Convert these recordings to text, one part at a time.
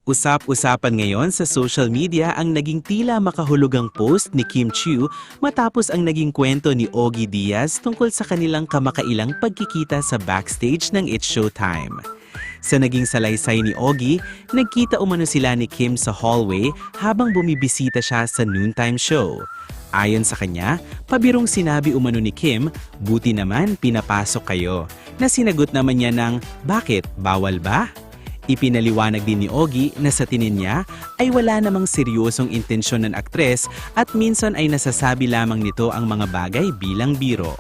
Usap-usapan ngayon sa social media ang naging tila makahulugang post ni Kim Chiu matapos ang naging kwento ni Ogie Diaz tungkol sa kanilang kamakailang pagkikita sa backstage ng It's Showtime. Sa naging salaysay ni Ogie, nagkita umano sila ni Kim sa hallway habang bumibisita siya sa noontime show. Ayon sa kanya, pabirong sinabi umano ni Kim, "Buti naman pinapasok kayo," na sinagot naman niya ng, "Bakit? Bawal ba?" Ipinaliwanag din ni Ogie na sa tingin niya ay wala namang seryosong intensyon ng aktres at minsan ay nasasabi lamang nito ang mga bagay bilang biro.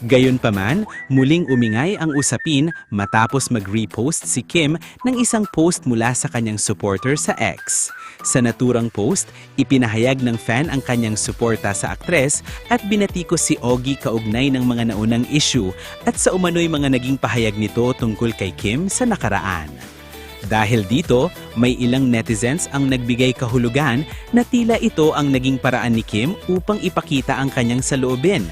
Gayunpaman, muling umingay ang usapin matapos mag-repost si Kim ng isang post mula sa kanyang supporter sa X. Sa naturang post, ipinahayag ng fan ang kanyang suporta sa aktres at binatikos si Ogie kaugnay ng mga naunang issue at sa umano'y mga naging pahayag nito tungkol kay Kim sa nakaraan. Dahil dito, may ilang netizens ang nagbigay kahulugan na tila ito ang naging paraan ni Kim upang ipakita ang kanyang saloobin.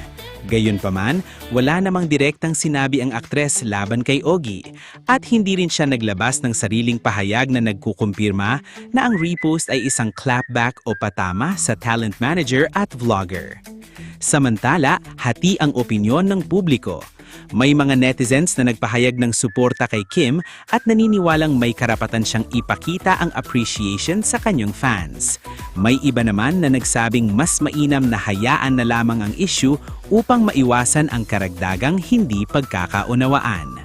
Gayunpaman, wala namang direktang sinabi ang aktres laban kay Ogie at hindi rin siya naglabas ng sariling pahayag na nagkukumpirma na ang repost ay isang clapback o patama sa talent manager at vlogger. Samantala, hati ang opinyon ng publiko. May mga netizens na nagpahayag ng suporta kay Kim at naniniwalang may karapatan siyang ipakita ang appreciation sa kanyang fans. May iba naman na nagsabing mas mainam na hayaan na lamang ang issue upang maiwasan ang karagdagang hindi pagkakaunawaan.